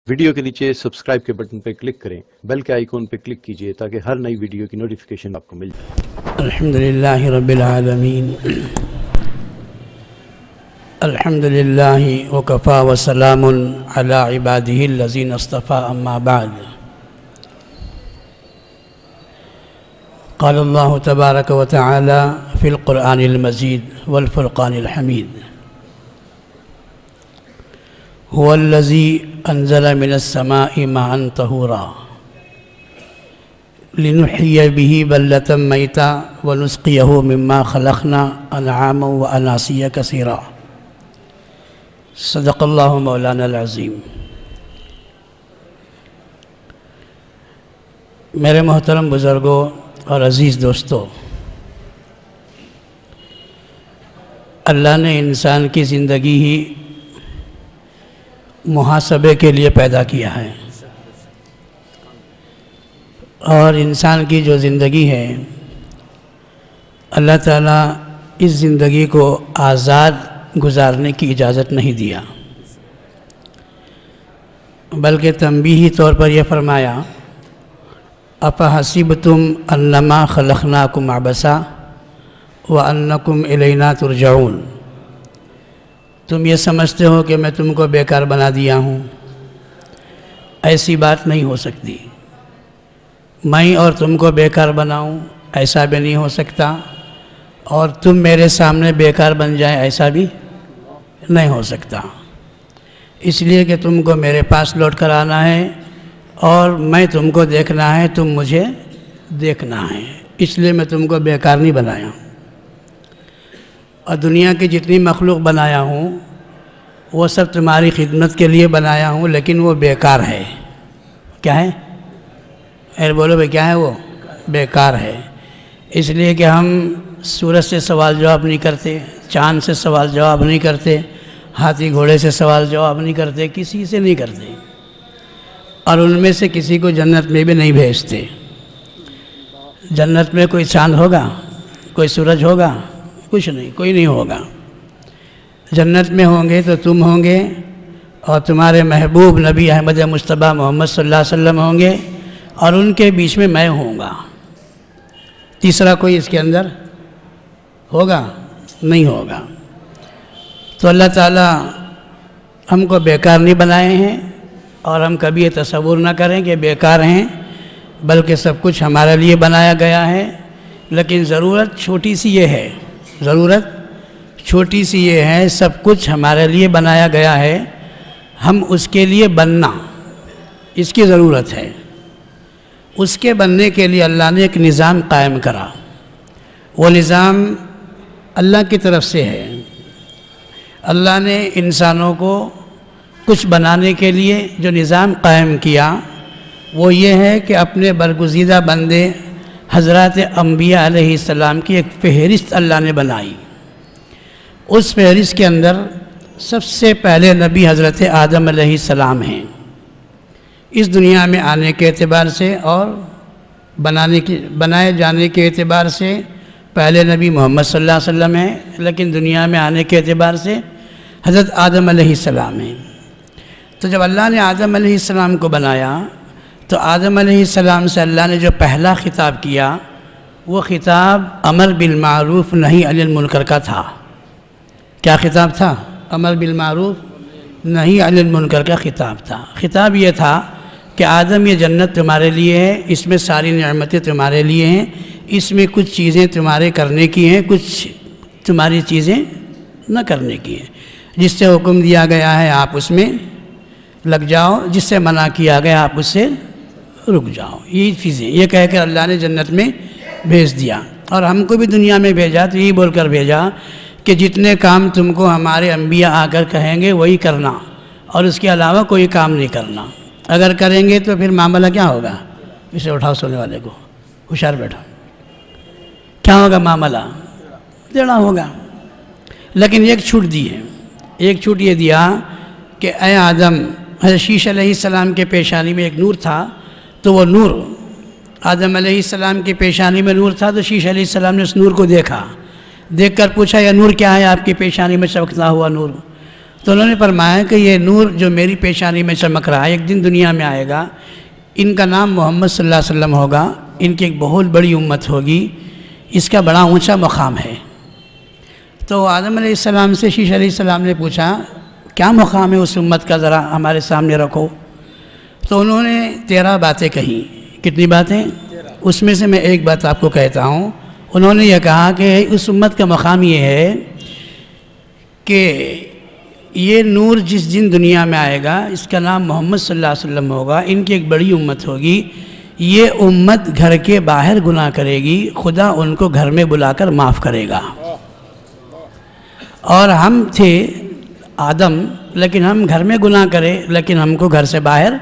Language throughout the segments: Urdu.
ویڈیو کے نیچے سبسکرائب کے بٹن پہ کلک کریں، بیل کے آئیکن پہ کلک کیجئے تاکہ ہر نئی ویڈیو کی نوٹیفیکیشن آپ کو مل جائے۔ الحمدللہ رب العالمین، الحمدللہ وکفا وسلام علی عبادہ الذین اصطفى، اما بعد۔ قال اللہ تبارک وتعالی فی القرآن المجید والفرقان الحمید، هو الذی انزل من السماء ماء طہورا لنحیی به بلدة میتا ونسقیہ مما خلقنا انعاما واناسیا کثیرا۔ صدق اللہ مولانا العظیم۔ میرے محترم بزرگوں اور عزیز دوستو، اللہ نے انسان کی زندگی ہی محاسبے کے لیے پیدا کیا ہے، اور انسان کی جو زندگی ہے اللہ تعالیٰ اس زندگی کو آزاد گزارنے کی اجازت نہیں دیا، بلکہ تنبیہی طور پر یہ فرمایا افحسبتم انما خلقناکم عبثا وانکم الینا ترجعون، تم یہ سمجھتے ہو کہ میں تم کو بیکار بنا دیا ہوں؟ ایسی بات نہیں ہو سکتی، میں اور تم کو بیکار بناؤں ایسا بھی نہیں ہو سکتا، اور تم میرے سامنے بیکار بن جائیں ایسا بھی نہیں ہو سکتا، اس لیے کہ تم کو میرے پاس لوٹ کر آنا ہے اور میں تم کو دیکھنا ہے، تم مجھے دیکھنا ہے، اس لیے میں تم کو بیکار نہیں بنایا ہوں۔ اور دنیا کی جتنی مخلوق بنایا ہوں وہ سب تمہاری خدمت کے لیے بنایا ہوں، لیکن وہ بیکار ہے۔ کیا ہے؟ بولو بھائی، کیا ہے؟ وہ بیکار ہے، اس لیے کہ ہم سورج سے سوال جواب نہیں کرتے، چاند سے سوال جواب نہیں کرتے، ہاتھی گھوڑے سے سوال جواب نہیں کرتے، کسی سے نہیں کرتے، اور ان میں سے کسی کو جنت میں بھی نہیں بھیجتے۔ جنت میں کوئی چاند ہوگا؟ کوئی سورج ہوگا؟ کچھ نہیں، کوئی نہیں ہوگا۔ جنت میں ہوں گے تو تم ہوں گے، اور تمہارے محبوب نبی احمد مصطفیٰ محمد صلی اللہ علیہ وسلم ہوں گے، اور ان کے بیچ میں میں ہوں گا۔ تیسرا کوئی اس کے اندر ہوگا؟ نہیں ہوگا۔ تو اللہ تعالیٰ ہم کو بیکار نہیں بنائے ہیں، اور ہم کبھی یہ تصور نہ کریں کہ بیکار ہیں، بلکہ سب کچھ ہمارے لیے بنایا گیا ہے۔ لیکن ضرورت چھوٹی سی یہ ہے، سب کچھ ہمارے لیے بنایا گیا ہے، ہم اس کے لیے بننا، اس کی ضرورت ہے۔ اس کے بننے کے لیے اللہ نے ایک نظام قائم کرا، وہ نظام اللہ کی طرف سے ہے۔ اللہ نے انسانوں کو کچھ بنانے کے لیے جو نظام قائم کیا وہ یہ ہے کہ اپنے برگزیدہ بندے حضرات انبیاء علیہ السلام کی ایک فہرست اللہ نے بنائی۔ اس فہرست کے اندر سب سے پہلے نبی حضرت آدم علیہ السلام ہیں، اس دنیا میں آنے کے اعتبار سے اور بنائے جانے کے اعتبار سے پہلے نبی محمد صلی اللہ علیہ وسلم ہیں، لیکن دنیا میں آنے کے اعتبار سے حضرت آدم علیہ السلام ہیں۔ تو جب اللہ نے آدم علیہ السلام کو بنایا تو آدم علیہ السلام سے اللہ نے جو پہلا خطاب کیا وہ خطاب امر بالمعروف نہی عن المنکر کا تھا۔ کیا خطاب تھا؟ امر بالمعروف نہی عن المنکر کا خطاب تھا۔ خطاب یہ تھا کہ آدم، یہ جنت تمہارے لیے ہے، اس میں ساری نعمتیں تمہارے لیے ہیں، اس میں کچھ چیزیں تمہارے کرنے کی ہیں، کچھ تمہاری چیزیں نہ کرنے کی ہیں۔ جس سے حکم دیا گیا ہے آپ اس میں لگ جاؤ، جس سے منع کیا گیا آپ اس سے رک جاؤ۔ یہ چیزیں یہ کہہ کر اللہ نے جنت میں بھیج دیا، اور ہم کو بھی دنیا میں بھیجا تو یہی بول کر بھیجا کہ جتنے کام تم کو ہمارے انبیاء آ کر کہیں گے وہی کرنا، اور اس کے علاوہ کوئی کام نہیں کرنا۔ اگر کریں گے تو پھر معاملہ کیا ہوگا؟ اسے اٹھاؤ، سونے والے کو، ہوشیار بیٹھا، کیا ہوگا؟ معاملہ ٹیڑھا ہوگا۔ لیکن ایک چھوٹ دی ہے، ایک چھوٹ یہ دیا کہ اے آدم، حضرت شیش علیہ السلام کے پیشانی میں ایک نور تھا، تو وہ نور آدم علیہ السلام کی پیشانی میں نور تھا، تو شیش علیہ السلام نے اس نور کو دیکھا، دیکھ کر پوچھا یہ نور کیا ہے آپ کی پیشانی میں چمکتا ہوا نور؟ تو انہوں نے فرمایا کہ یہ نور جو میری پیشانی میں چمک رہا ہے ایک دن دنیا میں آئے گا، ان کا نام محمد صلی اللہ علیہ وسلم ہوگا، ان کی ایک بہت بڑی امت ہوگی، اس کا بڑا اونچا مقام ہے۔ تو آدم علیہ السلام سے شیش علیہ السلام نے پوچھا کیا مقام ہے اس امت کا، ذرا ہمارے سامنے رکھو۔ تو انہوں نے 13 باتیں کہیں۔ کتنی باتیں؟ اس میں سے میں ایک بات آپ کو کہتا ہوں۔ انہوں نے یہ کہا کہ اس امت کا مقام یہ ہے کہ یہ نور جس دن دنیا میں آئے گا اس کا نام محمد صلی اللہ علیہ وسلم ہوگا، ان کی ایک بڑی امت ہوگی، یہ امت گھر کے باہر گناہ کرے گی، خدا ان کو گھر میں بلا کر معاف کرے گا۔ اور ہم تھے آدم، لیکن ہم گھر میں گناہ کرے لیکن ہم کو گھر سے باہر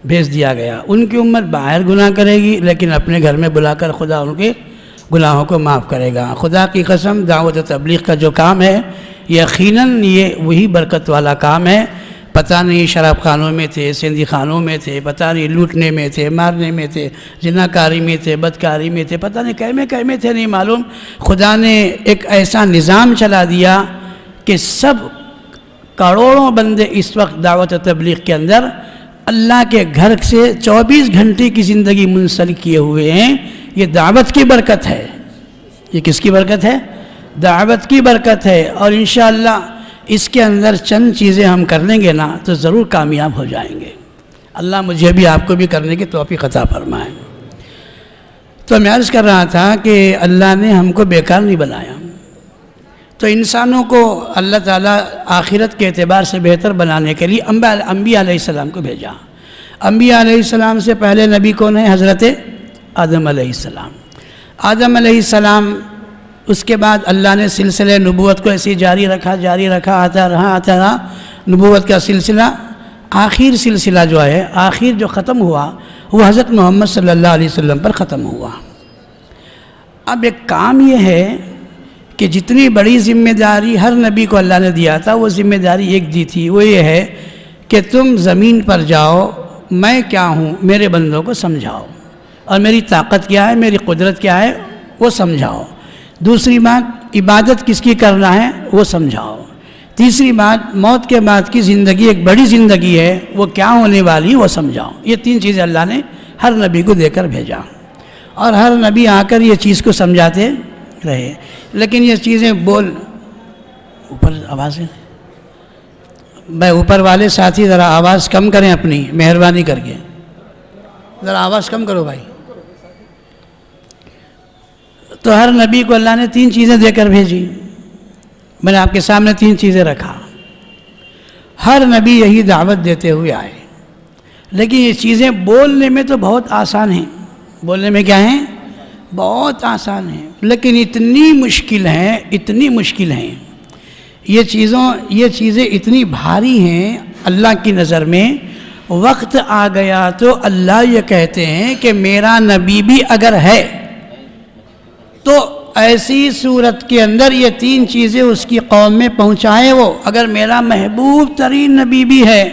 بھیج دیا گیا۔ ان کی امت باہر گناہ کرے گی لیکن اپنے گھر میں بلا کر خدا ان کے گناہوں کو معاف کرے گا۔ خدا کی قسم دعوت و تبلیغ کا جو کام ہے یقیناً یہ وہی برکت والا کام ہے۔ پتہ نہیں شراب خانوں میں تھے، سندھی خانوں میں تھے، پتہ نہیں لوٹنے میں تھے، مارنے میں تھے، زناکاری میں تھے، بدکاری میں تھے، پتہ نہیں کہے میں تھے، نہیں معلوم۔ خدا نے ایک ایسا نظام چلا دیا کہ سب کروڑوں بندے اس وقت دعوت و تبلیغ کے اندر اللہ کے گھر سے 24 گھنٹے کی زندگی منسلک کیے ہوئے ہیں۔ یہ دعوت کی برکت ہے۔ یہ کس کی برکت ہے؟ دعوت کی برکت ہے، اور انشاءاللہ اس کے اندر چند چیزیں ہم کر لیں گے نا تو ضرور کامیاب ہو جائیں گے۔ اللہ مجھے بھی آپ کو بھی کرنے کی توفیق عطا فرمائے۔ تو میں عرض کر رہا تھا کہ اللہ نے ہم کو بیکار نہیں بنایا، تو انسانوں کو اللہ تعالیٰ آخرت کے اعتبار سے بہتر بنانے کے لیے انبیاء علیہ السلام کو بھیجا۔ انبیاء علیہ السلام سے پہلے نبی کون ہے؟ حضرت آدم علیہ السلام۔ آدم علیہ السلام، اس کے بعد اللہ نے سلسلہ نبوت کو ایسی جاری رکھا، آتا رہا نبوت کا سلسلہ۔ آخر سلسلہ جو ہے، آخر جو ختم ہوا وہ حضرت محمد صلی اللہ علیہ وسلم پر ختم ہوا۔ اب ایک کام یہ ہے کہ جتنی بڑی ذمہ داری ہر نبی کو اللہ نے دیا تھا، وہ ذمہ داری ایک دی تھی، وہ یہ ہے کہ تم زمین پر جاؤ، میں کیا ہوں میرے بندوں کو سمجھاؤ، اور میری طاقت کیا ہے، میری قدرت کیا ہے وہ سمجھاؤ۔ دوسری بات، عبادت کس کی کرنا ہے وہ سمجھاؤ۔ تیسری بات، موت کے بعد کی زندگی ایک بڑی زندگی ہے، وہ کیا ہونے والی وہ سمجھاؤ۔ یہ 3 چیزیں اللہ نے ہر نبی کو دے کر بھیجا، اور ہر نبی آ کر یہ چیز کو سمجھاتے رہے۔ لیکن یہ چیزیں اوپر آوازیں، میں اوپر والے ساتھی ذرا آواز کم کریں اپنی، مہربانی کر کے ذرا آواز کم کرو بھائی۔ تو ہر نبی کو اللہ نے 3 چیزیں دے کر بھیجی۔ میں نے آپ کے سامنے 3 چیزیں رکھا۔ ہر نبی یہی دعوت دیتے ہوئے آئے، لیکن یہ چیزیں بولنے میں تو بہت آسان ہیں، بولنے میں کیا ہیں؟ بہت آسان ہیں، لیکن اتنی مشکل ہیں یہ چیزیں اتنی بھاری ہیں اللہ کی نظر میں۔ وقت آ گیا تو اللہ یہ کہتے ہیں کہ میرا نبی بھی اگر ہے تو ایسی صورت کے اندر یہ 3 چیزیں اس کی قوم میں پہنچائے۔ وہ اگر میرا محبوب ترین نبی بھی ہے،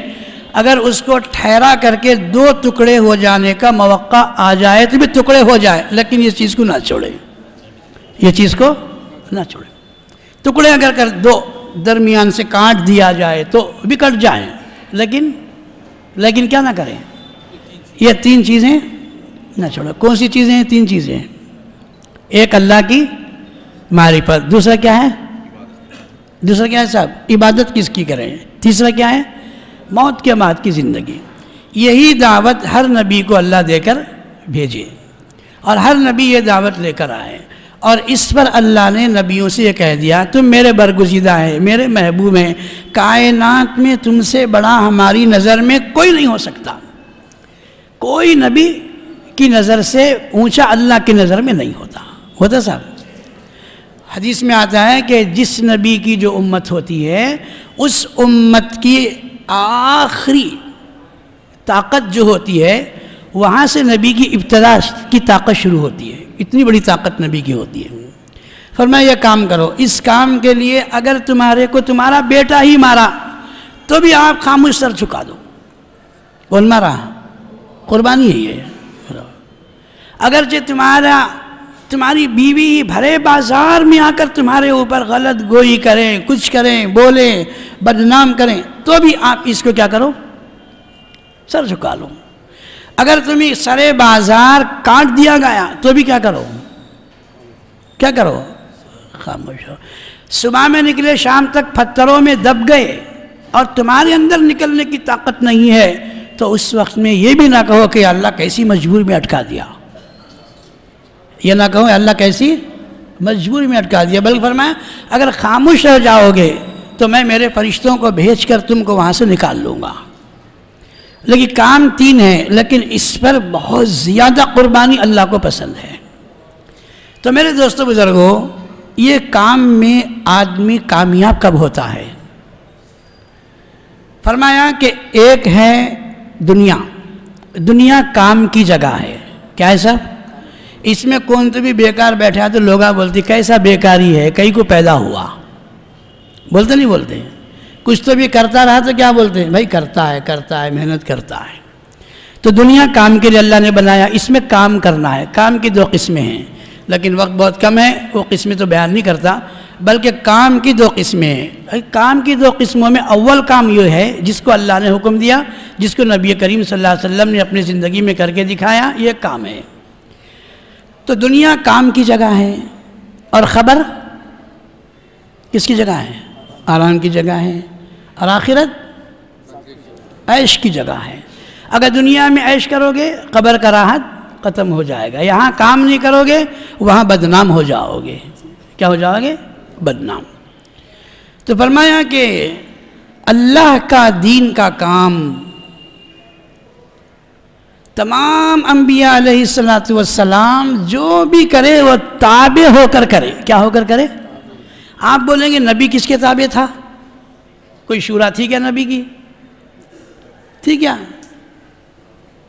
اگر اس کو ٹھہرا کر کے 2 ٹکڑے ہو جانے کا موقع آ جائے تو بھی ٹکڑے ہو جائے، لیکن یہ چیز کو نہ چھوڑے، یہ چیز کو نہ چھوڑے۔ ٹکڑے اگر کر 2 درمیان سے کاٹ دیا جائے تو بھی کٹ جائیں، لیکن کیا نہ کریں، یہ 3 چیزیں نہ چھوڑے۔ کون سی چیزیں ہیں؟ 3 چیزیں۔ ایک اللہ کی معرفت، دوسرا کیا ہے صاحب؟ عبادت کس کی کریں؟ تیسرا کیا ہے؟ موت کے بعد کی زندگی۔ یہی دعوت ہر نبی کو اللہ دے کر بھیجے، اور ہر نبی یہ دعوت لے کر آئے، اور اس پر اللہ نے نبیوں سے یہ کہہ دیا تم میرے برگزیدہ ہیں، میرے محبوب ہیں، کائنات میں تم سے بڑا ہماری نظر میں کوئی نہیں ہو سکتا۔ کوئی نبی کی نظر سے اونچا اللہ کی نظر میں نہیں ہوتا صاحب۔ حدیث میں آتا ہے کہ جس نبی کی جو امت ہوتی ہے اس امت کی آخری طاقت جو ہوتی ہے وہاں سے نبی کی ابتدا کی طاقت شروع ہوتی ہے، اتنی بڑی طاقت نبی کی ہوتی ہے۔ فرمایا یہ کام کرو، اس کام کے لیے اگر تمہارے کو تمہارا بیٹا ہی مارا تو بھی آپ خاموش سر جھکا دو۔ کون مارا؟ قربانی ہے یہ۔ اگرچہ تمہاری بیوی بھرے بازار میں آ کر تمہارے اوپر غلط گوئی کریں، کچھ کریں، بولیں، بدنام کریں تو بھی آپ اس کو کیا کرو؟ سر جھکا لو. اگر تمہیں سرے بازار کاٹ دیا گیا تو بھی کیا کرو؟ کیا کرو؟ خاموش ہو. صبح میں نکلے شام تک پتھروں میں دب گئے اور تمہارے اندر نکلنے کی طاقت نہیں ہے تو اس وقت میں یہ بھی نہ کہو کہ اللہ کیسی مجبور میں اٹکا دیا. یہ نہ کہو اللہ کیسی مجبور میں اٹکا دیا، بلکہ فرمایا اگر خاموش رہ جاؤ گے تو میں میرے فرشتوں کو بھیج کر تم کو وہاں سے نکال لوں گا. لیکن کام 3 ہے، لیکن اس پر بہت زیادہ قربانی اللہ کو پسند ہے. تو میرے دوستو بزرگوں، یہ کام میں آدمی کامیاب کب ہوتا ہے؟ فرمایا کہ ایک ہے دنیا. دنیا کام کی جگہ ہے. کیا ہے صاحب؟ اس میں کون تو بھی بیکار بیٹھا تو لوگ بولتے کیسا بیکاری ہے، کہیں کو پیدا ہوا. بولتے نہیں بولتے؟ کچھ تو بھی کرتا رہا تو کیا بولتے ہیں؟ بھائی کرتا ہے محنت کرتا ہے. تو دنیا کام کے لیے اللہ نے بنایا. اس میں کام کرنا ہے. کام کی 2 قسمیں ہیں، لیکن وقت بہت کم ہے، وہ قسمیں تو بیان نہیں کرتا، بلکہ کام کی 2 قسمیں ہیں. کام کی 2 قسموں میں اول کام یہ ہے جس کو اللہ نے حکم دیا، جس کو نبی کریم صلی اللہ علیہ وسلم نے اپنی زندگی میں کر کے دکھایا، یہ کام ہے. تو دنیا کام کی جگہ ہے اور خبر کس کی جگہ ہے؟ آرام کی جگہ ہے. اور آخرت عیش کی جگہ ہے. اگر دنیا میں عیش کرو گے قبر کا راحت ختم ہو جائے گا. یہاں کام نہیں کرو گے وہاں بدنام ہو جاؤ گے. کیا ہو جاؤ گے؟ بدنام. تو فرمایا کہ اللہ کا دین کا کام تمام انبیاء علیہ السلام جو بھی کرے وہ تابع ہو کر کرے. کیا ہو کر کرے؟ آپ بولیں گے نبی کس کے تابع تھا؟ کوئی شورا تھی کیا نبی کی؟ تھی کیا؟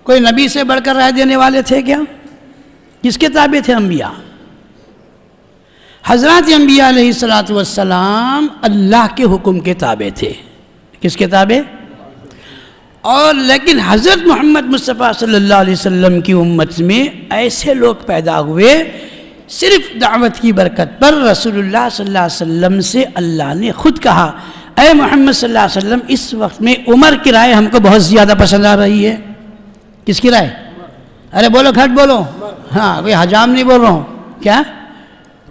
کوئی نبی سے بڑھ کر رائے دینے والے تھے کیا؟ کس کے تابع تھے انبیاء؟ حضرات انبیاء علیہ السلام اللہ کے حکم کے تابع تھے. کس کے تابع؟ اور لیکن حضرت محمد مصطفیٰ صلی اللہ علیہ وسلم کی امت میں ایسے لوگ پیدا ہوئے صرف دعوت کی برکت پر. رسول اللہ صلی اللہ علیہ وسلم سے اللہ نے خود کہا اے محمد صلی اللہ علیہ وسلم اس وقت میں عمر کی رائے ہم کو بہت زیادہ پسند آ رہی ہے. کس کی رائے؟ ارے بولو کھٹ بولو. ہاں کوئی حجام نہیں بول رہا ہوں. کیا؟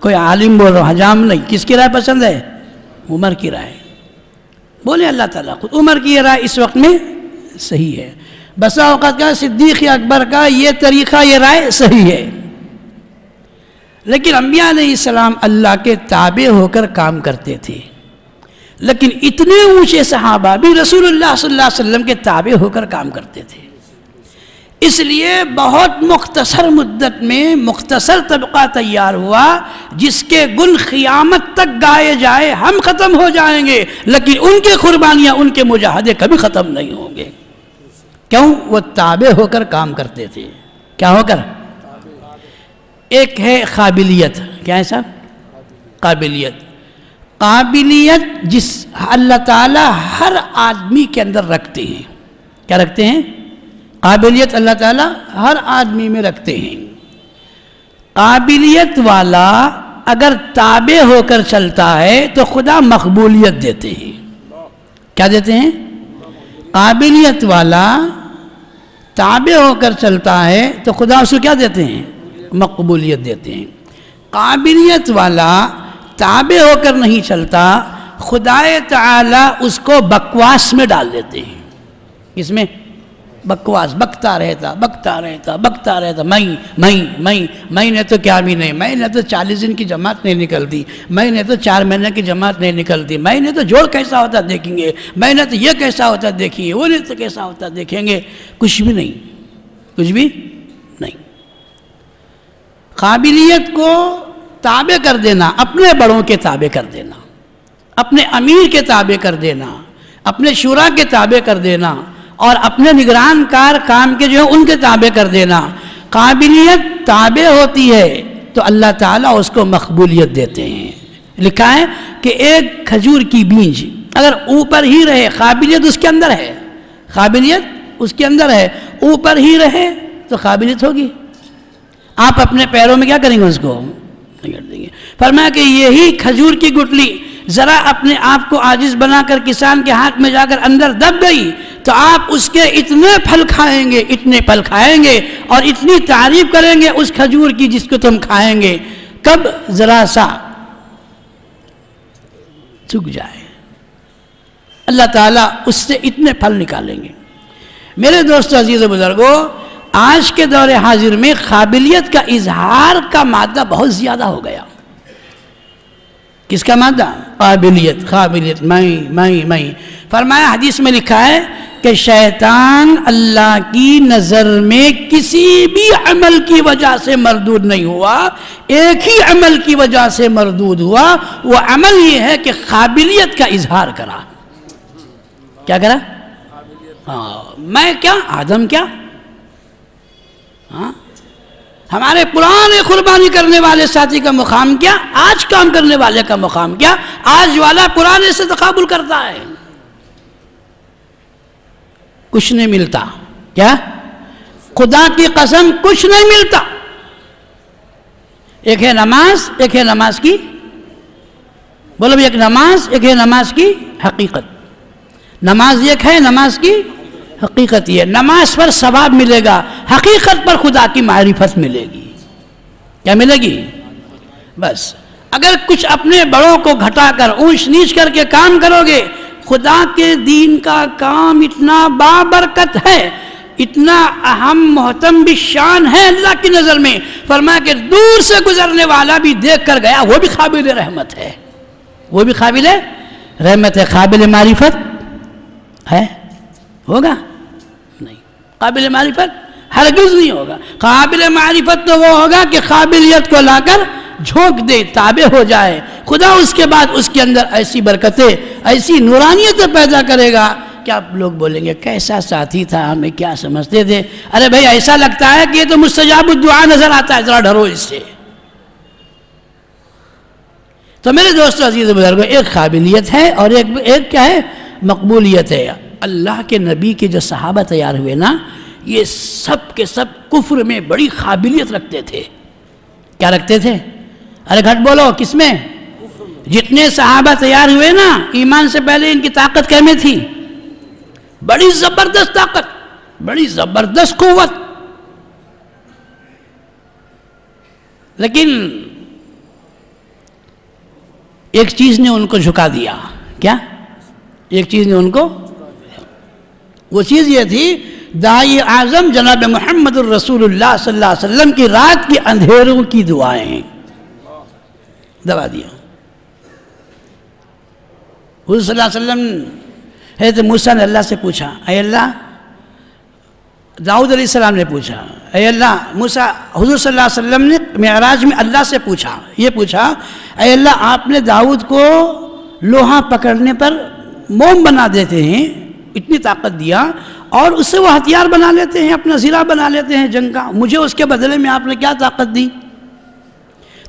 کوئی عالم بول رہا ہوں، حجام نہیں. کس کی رائے پسند ہے؟ عمر کی رائے. بولے اللہ تعالیٰ خود عمر کی یہ رائے اس وقت میں صحیح ہے. بسا اوقات کا صدیق اکبر کا یہ طریقہ یہ رائے صحیح ہے. لیکن انبیاء علیہ السلام اللہ کے تابع ہو کر کام کرتے تھے. لیکن اتنے اونچے صحابہ بھی رسول اللہ صلی اللہ علیہ وسلم کے تابع ہو کر کام کرتے تھے. اس لیے بہت مختصر مدت میں مختصر طبقہ تیار ہوا جس کے گن قیامت تک گائے جائے ہم ختم ہو جائیں گے، لیکن ان کے قربانیاں ان کے مجاہدے کبھی ختم نہیں ہوں گے. کیوں؟ وہ تابع ہو کر کام کرتے تھے. کیا ہو کر؟ ایک ہے قابلیت. کیا ہے صاحب؟ قابلیت. قابلیت جس اللہ تعالیٰ ہر آدمی کے اندر رکھتے ہیں. کیا رکھتے ہیں؟ قابلیت اللہ تعالیٰ ہر آدمی میں رکھتے ہیں. قابلیت والا اگر تابع ہو کر چلتا ہے تو خدا مقبولیت دیتے ہیں. کیا دیتے ہیں؟ قابلیت والا تابع ہو کر چلتا ہے تو خدا اس کو کیا دیتے ہیں؟ مقبولیت دیتے ہیں. قابلیت والا تابع ہو کر نہیں چلتا، خدا تعالیٰ اس کو بکواس میں ڈال دیتے ہیں. اس میں بکواس، بکتا رہتا میں نے تو کیا بھی نہیں، میں نے تو 40 دن کی جماعت نہیں نکلتی، میں نے تو 4 مہینے کی جماعت نہیں نکلتی، میں نے تو جوڑ کیسا ہوتا دیکھیں گے، میں نے تو یہ کیسا ہوتا دیکھیں گے، وہ نے تو کیسا ہوتا دیکھیں گے. کچھ بھی نہیں، کچھ بھی نہیں. قابلیت کو تابع کر دینا، اپنے بڑوں کے تابع کر دینا، اپنے امیر کے تابع کر دینا، اپنے شورا کے تابع کر دینا، اور اپنے نگران کار کام کے جو ہیں ان کے تابع کر دینا. قابلیت تابع ہوتی ہے تو اللہ تعالیٰ اس کو مقبولیت دیتے ہیں. لکھا ہے کہ ایک کھجور کی بیج اگر اوپر ہی رہے، قابلیت اس کے اندر ہے، قابلیت اس کے اندر ہے، اوپر ہی رہے تو قابلیت ہوگی. آپ اپنے پیروں میں کیا کریں گے؟ اس کو نہیں کر دیں گے. فرمایا کہ یہی کھجور کی گٹلی ذرا اپنے آپ کو عاجز بنا کر کسان کے ہاتھ میں جا کر اندر دب گئی تو آپ اس کے اتنے پھل کھائیں گے، اتنے پھل کھائیں گے اور اتنی تعریف کریں گے اس کھجور کی جس کو تم کھائیں گے، کب ذرا سا چک جائے اللہ تعالیٰ اس سے اتنے پھل نکالیں گے۔ میرے دوستو، عزیز و بزرگوں، آج کے دور حاضر میں قابلیت کا اظہار کا مادہ بہت زیادہ ہو گیا۔ کس کا مادہ؟ قابلیت، میں فرمایا، حدیث میں لکھا ہے کہ شیطان اللہ کی نظر میں کسی بھی عمل کی وجہ سے مردود نہیں ہوا، ایک ہی عمل کی وجہ سے مردود ہوا، وہ عمل یہ ہے کہ قابلیت کا اظہار کرا۔ کیا کرا؟ میں کیا، آدم کیا، ہمارے پرانے قربانی کرنے والے ساتھی کا مقام کیا، آج کام کرنے والے کا مقام کیا، آج والا پرانے سے تقابل کرتا ہے، کچھ نہیں ملتا۔ کیا؟ خدا کی قسم کچھ نہیں ملتا۔ ایک ہے نماز، ایک ہے نماز کی، بولو بھی، ایک نماز، ایک ہے نماز کی حقیقت۔ نماز ایک ہے، نماز کی حقیقت یہ، نماز پر ثواب ملے گا، حقیقت پر خدا کی معرفت ملے گی۔ کیا ملے گی؟ بس اگر کچھ اپنے بڑوں کو گھٹا کر، اونچ نیچ کر کے کام کرو گے، خدا کے دین کا کام اتنا بابرکت ہے، اتنا اہم محتم بالشان ہے اللہ کی نظر میں، فرمایا کہ دور سے گزرنے والا بھی دیکھ کر گیا، وہ بھی قابل رحمت ہے، وہ بھی قابل رحمت ہے۔ قابل معرفت ہے؟ ہوگا؟ نہیں، قابل معرفت ہرگز نہیں ہوگا۔ قابل معرفت تو وہ ہوگا کہ قابلیت کو لا کر جھونک دے، تابع ہو جائے، خدا اس کے بعد اس کے اندر ایسی برکتیں، ایسی نورانیتیں پیدا کرے گا کہ آپ لوگ بولیں گے کیسا ساتھی تھا، ہمیں کیا سمجھتے تھے، ارے بھائی ایسا لگتا ہے کہ یہ تو مستجاب الدعا نظر آتا ہے، ذرا ڈرو اس سے۔ تو میرے دوستو، عزیز و بزرگوں، ایک قابلیت ہے اور ایک کیا ہے؟ مقبولیت ہے۔ اللہ کے نبی کے جو صحابہ تیار ہوئے نا، یہ سب کے سب کفر میں بڑی قابلیت رکھتے تھے۔ کیا رکھتے تھے؟ ارے گھٹ بولو، کس میں؟ جتنے صحابہ تیار ہوئے نا، ایمان سے پہلے ان کی طاقت کیا میں تھی؟ بڑی زبردست طاقت، بڑی زبردست قوت، لیکن ایک چیز نے ان کو جھکا دیا۔ کیا؟ ایک چیز نے ان کو، وہ چیز یہ تھی، داعی اعظم جناب محمد الرسول اللہ صلی اللہ علیہ وسلم کی رات کی اندھیروں کی دعائیں دبا دیا۔ حضور صلی اللہ علیہ وسلم حضرت موسیٰ نے اللہ سے پوچھا، اے اللہ، داؤد علیہ السلام نے پوچھا، اے اللہ، موسیٰ، حضور صلی اللہ علیہ وسلم نے معراج میں اللہ سے پوچھا، یہ پوچھا، اے اللہ، آپ نے داؤد کو لوہا پکڑنے پر موم بنا دیتے ہیں، اتنی طاقت دیا، اور اس سے وہ ہتھیار بنا لیتے ہیں، اپنا زرہ بنا لیتے ہیں جنگ کا، مجھے اس کے بدلے میں آپ نے کیا طاقت دی؟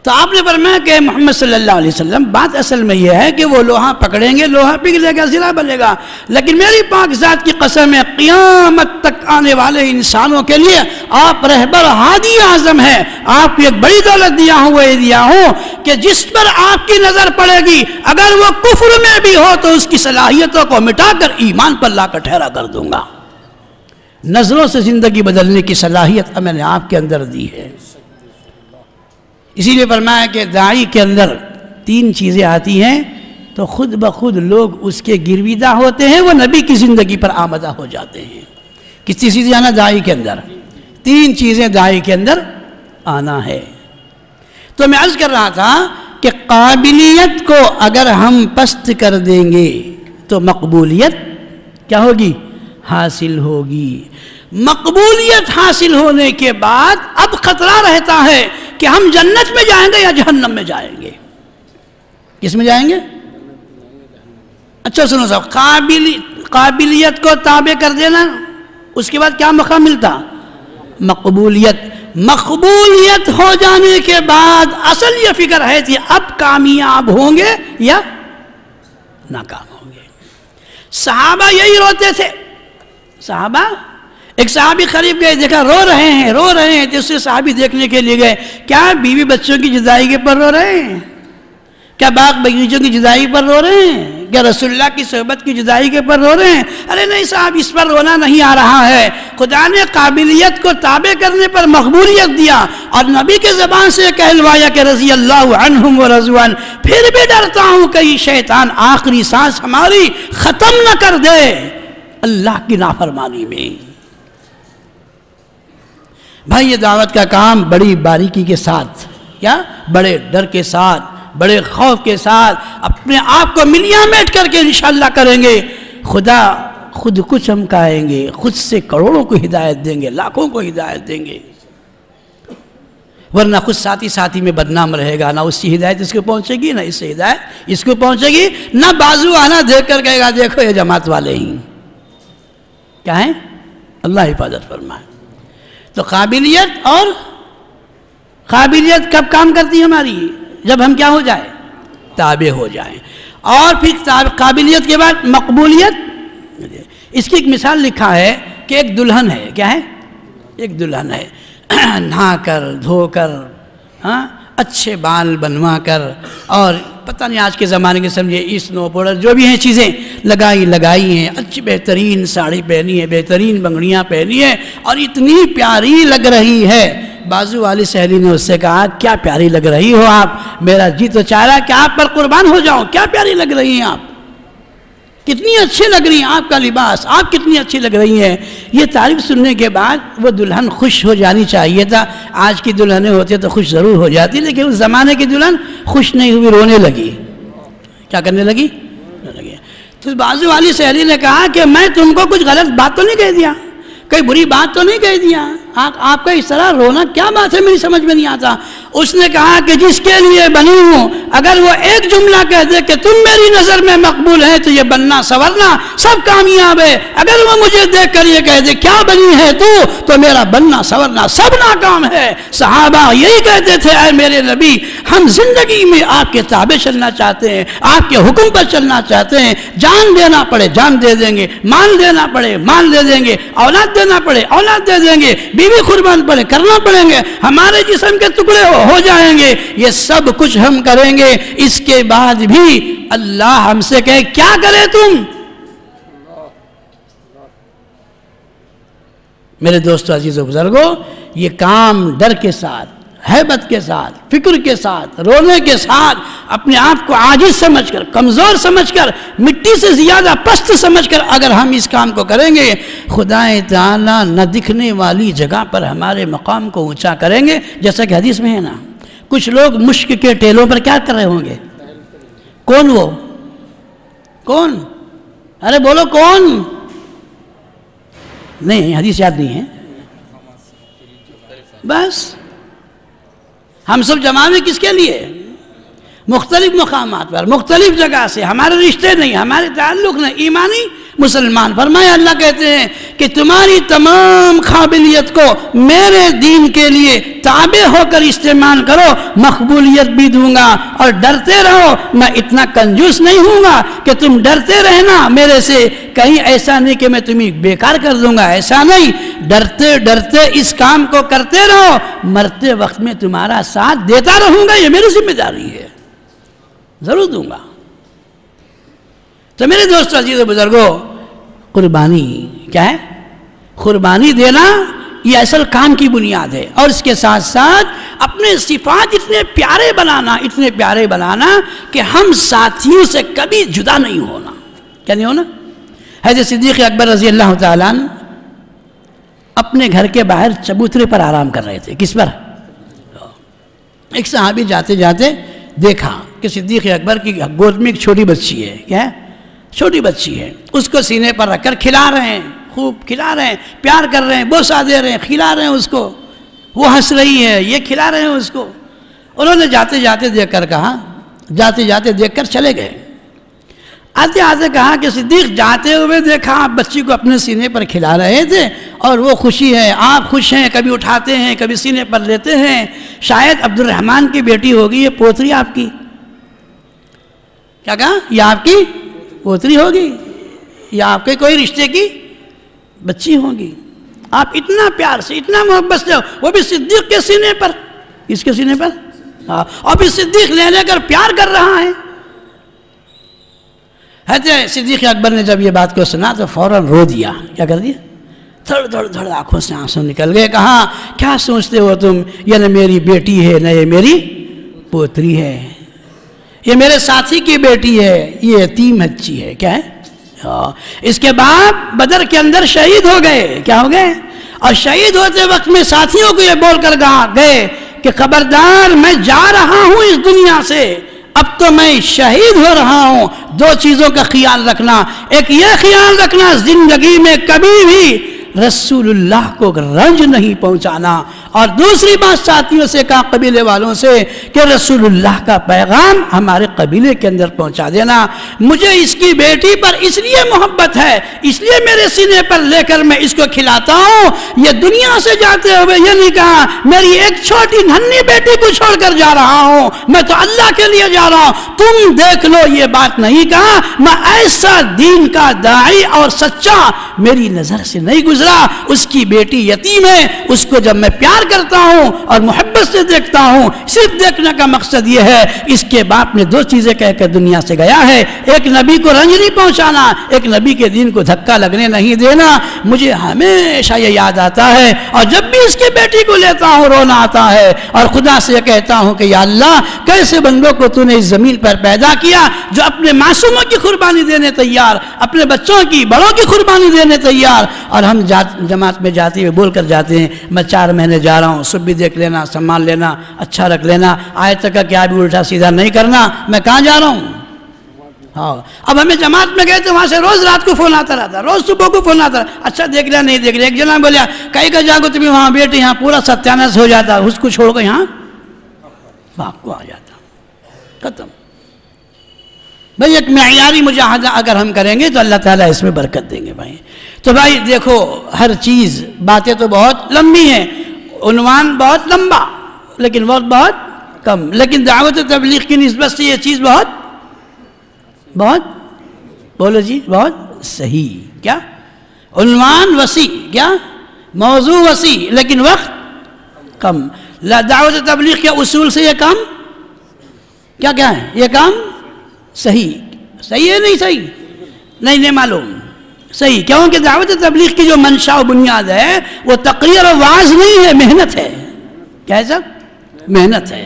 تو آپ نے فرمایا کہ محمد صلی اللہ علیہ وسلم، بات اصل میں یہ ہے کہ وہ لوہا پکڑیں گے، لوہا پگھلے گا، زرہ بنے گا، لیکن میری پاک ذات کی قسم ہے، قیامت تک آنے والے انسانوں کے لیے آپ رہبر ہادی اعظم ہیں، آپ کو ایک بڑی دولت دیا ہوں کہ جس پر آپ کی نظر پڑے گی، اگر وہ کفر میں بھی ہو تو اس کی صلاحیتوں کو مٹا کر ایمان پر لا کر ٹھہرا کر دوں گا۔ نظروں سے زندگی بدلنے کی صلاحیت میں نے آپ کے اندر دی ہے۔ اسی لیے فرمایا کہ داعی کے اندر تین چیزیں آتی ہیں تو خود بخود لوگ اس کے گرویدہ ہوتے ہیں، وہ نبی کی زندگی پر آمدہ ہو جاتے ہیں۔ کس چیزیں آنا داعی کے اندر؟ تین چیزیں داعی کے اندر آنا ہے۔ تو میں عرض کر رہا تھا کہ قابلیت کو اگر ہم پست کر دیں گے تو مقبولیت کیا ہوگی؟ حاصل ہوگی۔ مقبولیت حاصل ہونے کے بعد اب خطرہ رہتا ہے کہ ہم جنت میں جائیں گے یا جہنم میں جائیں گے۔ کس میں جائیں گے؟ اچھا سنو صاحب، قابلیت کو تابع کر دینا، اس کے بعد کیا موقع ملتا؟ مقبولیت۔ مقبولیت ہو جانے کے بعد اصل یہ فکر ہے کہ اب کامیاب ہوں گے یا ناکام ہوں گے۔ صحابہ یہی روتے تھے۔ صحابہ، ایک صحابی قریب گئے، دیکھا رو رہے ہیں، دوسرے صحابی دیکھنے کے لیے گئے، کیا بیوی بچوں کی جدائی کے پر رو رہے ہیں؟ کیا باغ بغیچوں کی جدائی پر رو رہے ہیں؟ کیا رسول اللہ کی صحبت کی جدائی کے پر رو رہے ہیں؟ ارے نہیں صاحب، اس پر رونا نہیں آ رہا ہے۔ خدا نے قابلیت کو تابع کرنے پر مقبولیت دیا اور نبی کے زبان سے کہلوایا کہ رضی اللہ عنہم و رضوا عنہ۔ پھر بھی ڈرتا ہوں کہ یہ شیطان آخری سانس ہماری ختم نہ کر دے اللہ کی نافرمانی میں۔ بھائی، یہ دعوت کا کام بڑی باریکی کے ساتھ، کیا بڑے ڈر کے ساتھ، بڑے خوف کے ساتھ اپنے آپ کو ملیاں میٹ کر کے انشاءاللہ کریں گے۔ خدا خود کچھ ہم کہیں گے، خود سے کروڑوں کو ہدایت دیں گے، لاکھوں کو ہدایت دیں گے، ورنہ خود ساتھی میں بدنام رہے گا۔ نہ اس کی ہدایت اس کو پہنچے گی، نہ اس سے ہدایت اس کو پہنچے گی، نہ بازو آنا دیکھ کر کہے گا دیکھو یہ جماعت والے ہی کیا ہیں۔ اللہ حفاظت فرمائے۔ تو قابلیت کب کام کرتی ہے ہماری؟ جب ہم کیا ہو جائیں؟ تابع ہو جائیں۔ اور پھر قابلیت کے بعد مقبولیت۔ اس کی ایک مثال لکھا ہے کہ ایک دلہن ہے، کیا ہے؟ ایک دلہن ہے، نہا کر دھو کر اچھے بال بنوا کر، اور پتہ نہیں آج کے زمانے کے سمجھے اسنو پاؤڈر جو بھی ہیں چیزیں لگائی ہیں، اچھی بہترین ساڑی پہنی ہے، بہترین بنگڑیاں پہنی ہے، اور اتنی پیاری لگ رہی ہے۔ بازو والی سہیلی نے اس سے کہا کیا پیاری لگ رہی ہو آپ، میرا جی تو چاہ رہا ہے کہ آپ پر قربان ہو جاؤں، کیا پیاری لگ رہی ہیں آپ، کتنی اچھی لگ رہی ہیں، آپ کا لباس، آپ کتنی اچھی لگ رہی ہیں۔ یہ تعریف سننے کے بعد وہ دلہن خوش ہو جانی چاہیے تھا۔ آج کی دلہنیں ہوتی تو خوش ضرور ہو جاتی، لیکن اس زمانے کی دلہن خوش نہیں ہوئی، رونے لگی۔ کیا کرنے لگی؟ تو بازو والی سہیلی نے کہا کہ میں تم کو کچھ غلط بات تو نہیں کہہ دیا، کوئی بری بات تو نہیں کہہ دیا، آپ کا اس طرح رونا کیا بات ہے، میری سمجھ میں نہیں آتا۔ اس نے کہا کہ جس کے لیے بنی ہوں اگر وہ ایک جملہ کہہ دے کہ تم میری نظر میں مقبول ہے تو یہ بننا سورنا سب کامیاب ہے، اگر وہ مجھے دیکھ کر یہ کہہ دے کیا بنی ہے تو میرا بننا سورنا سب ناکام ہے۔ صحابہ یہی کہتے تھے اے میرے نبی، ہم زندگی میں آپ کے تابع چلنا چاہتے ہیں، آپ کے حکم پر چلنا چاہتے ہیں، جان دینا پڑے جان دے دیں گے، مال دینا پڑے مال دے دیں گے، اولاد دینا پڑے اولاد دے دیں گے، بیوی قربان پڑے کرنا پڑیں گے، ہمارے جسم کے ٹکڑے ہو جائیں گے، یہ سب کچھ ہم کریں گے۔ اس کے بعد بھی اللہ ہم سے کہے کیا کرے تم؟ میرے دوستو عزیز و بزرگوں، یہ کام ڈر کے ساتھ، ہیبت کے ساتھ، فکر کے ساتھ، رونے کے ساتھ، اپنے آپ کو عاجز سمجھ کر، کمزور سمجھ کر، مٹی سے زیادہ پست سمجھ کر اگر ہم اس کام کو کریں گے، خدا تعالیٰ نہ دکھنے والی جگہ پر ہمارے مقام کو اونچا کریں گے۔ جیسا کہ حدیث میں ہے نا، کچھ لوگ مشک کے ٹیلوں پر کیا کر رہے ہوں گے؟ کون وہ؟ کون؟ ارے بولو کون؟ نہیں، حدیث یاد نہیں ہے۔ بس ہم سب جمع میں کس کے لیے؟ مختلف مقامات پر، مختلف جگہ سے، ہمارے رشتے نہیں، ہمارے تعلق نہیں، ایمانی مسلمان۔ فرمایا اللہ کہتے ہیں کہ تمہاری تمام قابلیت کو میرے دین کے لیے تابع ہو کر استعمال کرو، مقبولیت بھی دوں گا، اور ڈرتے رہو، میں اتنا کنجوس نہیں ہوں گا کہ تم ڈرتے رہنا میرے سے، کہیں ایسا نہیں کہ میں تمہیں بیکار کر دوں گا، ایسا نہیں، ڈرتے ڈرتے اس کام کو کرتے رہو، مرتے وقت میں تمہارا ساتھ دیتا رہوں گا، یہ میری ذمہ داری ہے، ضرور دوں گا۔ تو میرے دوستو عزیز و بزرگوں، قربانی کیا ہے؟ قربانی دینا یہ اصل کام کی بنیاد ہے، اور اس کے ساتھ ساتھ اپنے صفات اتنے پیارے بنانا کہ ہم ساتھیوں سے کبھی جدا نہیں ہونا۔ کیا نہیں ہونا؟ حضرت صدیق اکبر رضی اللہ تعالیٰ عنہ اپنے گھر کے باہر چبوترے پر آرام کر رہے تھے۔ کس پر؟ ایک صحابی جاتے جاتے دیکھا کہ صدیق اکبر کی گود میں ایک چھوٹی بچی ہے، کیا ہے؟ چھوٹی بچی ہے، اس کو سینے پر رکھ کر کھلا رہے ہیں، خوب کھلا رہے ہیں، پیار کر رہے ہیں، بوسہ دے رہے ہیں، کھلا رہے ہیں اس کو، وہ ہنس رہی ہے، یہ کھلا رہے ہیں اس کو۔ انہوں نے جاتے جاتے دیکھ کر کہا، جاتے جاتے دیکھ کر چلے گئے، آتے آتے کہا کہ صدیق جاتے ہوئے دیکھا آپ بچی کو اپنے سینے پر کھلا رہے تھے اور وہ خوشی ہے، آپ خوش ہیں، کبھی اٹھاتے ہیں کبھی سینے پر لیتے ہیں، شاید عبد الرحمن کی بیٹی ہوگی، یہ پوتری آپ کی، کیا کہا؟ یہ آپ کی پوتری ہوگی یا آپ کے کوئی رشتے کی بچی ہوگی، آپ اتنا پیار سے اتنا محبت سے، وہ بھی صدیق کے سینے پر، اس کے سینے پر، اور پھر صدیق لے کر پیار کر رہا ہے۔ حضرت صدیق اکبر نے جب یہ بات کو سنا تو فوراً رو دیا۔ کیا کر دیا؟ دھڑ دھڑ دھڑ آنکھوں سے آنسو نکل گئے۔ کہا کیا سوچتے ہو تم، یہ نہ میری بیٹی ہے نہ یہ میری پوتری ہے، یہ میرے ساتھی کی بیٹی ہے، یہ یتیم بچی ہے۔ کیا ہے؟ اس کے بعد بدر کے اندر شہید ہو گئے۔ کیا ہو گئے؟ اور شہید ہوتے وقت میں ساتھیوں کو یہ بول کر گئے کہ خبردار میں جا رہا ہوں اس دنیا سے، اب تو میں شہید ہو رہا ہوں، دو چیزوں کا خیال رکھنا، ایک یہ خیال رکھنا زندگی میں کبھی بھی رسول اللہ کو رنج نہیں پہنچانا، اور دوسری بات ساتھیوں سے کہا، قبیلے والوں سے، کہ رسول اللہ کا پیغام ہمارے قبیلے کے اندر پہنچا دینا۔ مجھے اس کی بیٹی پر اس لیے محبت ہے، اس لیے میرے سینے پر لے کر میں اس کو کھلاتا ہوں۔ یہ دنیا سے جاتے ہوئے یہ نہیں کہا میری ایک چھوٹی ننھی بیٹی کو چھوڑ کر جا رہا ہوں، میں تو اللہ کے لیے جا رہا ہوں، تم دیکھ لو، یہ بات نہیں کہا۔ میں ایسا دین کا داعی اور سچا میری نظر سے نہیں گزرا۔ اس کی بیٹی یتیم ہے، اس کو جب میں پیار کرتا ہوں اور محبت سے دیکھتا ہوں، صرف دیکھنے کا مقصد یہ ہے۔ اس کے باپ نے دو چیزیں کہہ کر دنیا سے گیا ہے، ایک نبی کو رنج نہیں پہنچانا، ایک نبی کے دین کو دھکا لگنے نہیں دینا۔ مجھے ہمیشہ یہ یاد آتا ہے، اور جب بھی اس کی بیٹی کو لیتا ہوں رونا آتا ہے، اور خدا سے کہتا ہوں کہ یا اللہ کیسے بندوں کو تو نے اس زمین پر پیدا کیا جو اپنے معصوموں کی قربانی دینے تیار، اپنے بچوں کی، بڑوں کی قربانی دینے تیار، اور ہم جماعت میں جاتے ہوئے بول کر جاتے ہیں میں 4 مہینے جا رہا ہوں، سب بھی دیکھ لینا، سنبھال لینا، اچھا رکھ لینا، آج تک کا کیا بھی الٹا سیدھا نہیں کرنا، میں کہاں جا رہا ہوں؟ ہاں، اب ہمیں جماعت میں گئے تو وہاں سے روز رات کو فون آتا رہتا، روز صبح کو فون آتا رہتا، اچھا دیکھ لیا نہیں دیکھ لیا۔ ایک جنا بولیا کہیں کا جاگو تمہیں وہاں بیٹے، یہاں پورا ستیاناش ہو جاتا، اس کو چھوڑ کر یہاں باپ کو آ جاتا، ختم۔ بھائی ایک معیاری مجاہدہ اگر ہم کریں گے تو اللہ تعالیٰ اس میں برکت دیں گے بھائی۔ تو بھائی دیکھو ہر چیز، باتیں تو بہت لمبی ہیں، عنوان بہت لمبا لیکن وقت بہت کم، لیکن دعوت تبلیغ کی نسبت سے یہ چیز بہت بولو جی بہت صحیح۔ کیا عنوان وسیع، کیا موضوع وسیع، لیکن وقت کم۔ دعوت تبلیغ کے اصول سے یہ کام کیا ہے؟ یہ کام صحیح ہے نہیں صحیح؟ نہیں معلوم صحیح، کیونکہ دعوت تبلیغ کی جو منشا و بنیاد ہے وہ تقریر و وعظ نہیں ہے، محنت ہے۔ کیا ہے سب؟ محنت ہے،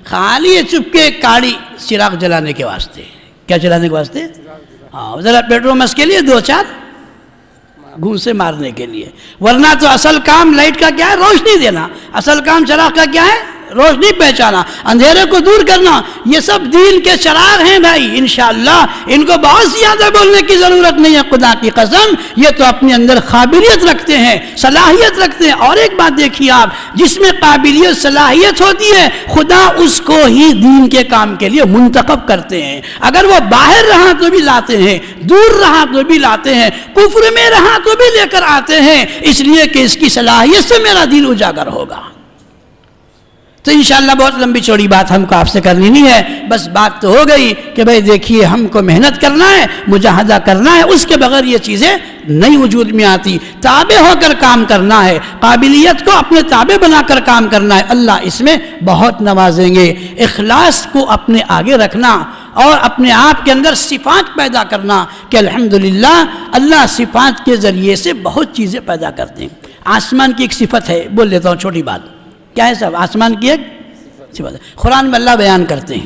خالی چپکے کاڑی چراغ جلانے کے واسطے۔ کیا چلانے کے واسطے؟ ہاں، ذرا پیٹرومس کے لیے 2-4 گھونسے مارنے کے لیے، ورنہ تو اصل کام لائٹ کا کیا ہے؟ روشنی دینا۔ اصل کام چراغ کا کیا ہے؟ روشنی پہچانا، اندھیرے کو دور کرنا۔ یہ سب دین کے چراغ ہیں بھائی، انشاءاللہ ان کو بہت زیادہ بولنے کی ضرورت نہیں ہے، خدا کی قسم یہ تو اپنے اندر قابلیت رکھتے ہیں، صلاحیت رکھتے ہیں۔ اور ایک بات دیکھیے آپ، جس میں قابلیت صلاحیت ہوتی ہے خدا اس کو ہی دین کے کام کے لیے منتخب کرتے ہیں۔ اگر وہ باہر رہا تو بھی لاتے ہیں، دور رہا تو بھی لاتے ہیں، کفر میں رہا تو بھی لے کر آتے ہیں، اس لیے کہ اس کی صلاحیت سے میرا دین اجاگر ہوگا۔ تو انشاءاللہ بہت لمبی چوڑی بات ہم کو آپ سے کرنی نہیں ہے، بس بات تو ہو گئی کہ بھئی دیکھیے ہم کو محنت کرنا ہے، مجاہدہ کرنا ہے، اس کے بغیر یہ چیزیں نہیں وجود میں آتی۔ تابع ہو کر کام کرنا ہے، قابلیت کو اپنے تابع بنا کر کام کرنا ہے، اللہ اس میں بہت نوازیں گے۔ اخلاص کو اپنے آگے رکھنا اور اپنے آپ کے اندر صفات پیدا کرنا کہ الحمدللہ اللہ صفات کے ذریعے سے بہت چیزیں پیدا کرتے ہیں۔ آسمان کی ایک صفت ہے، بول لیتا ہوں چھوٹی بات، کیا ہے صاحب؟ آسمان کی ایک صفت ہے، قرآن میں اللہ بیان کرتے ہیں،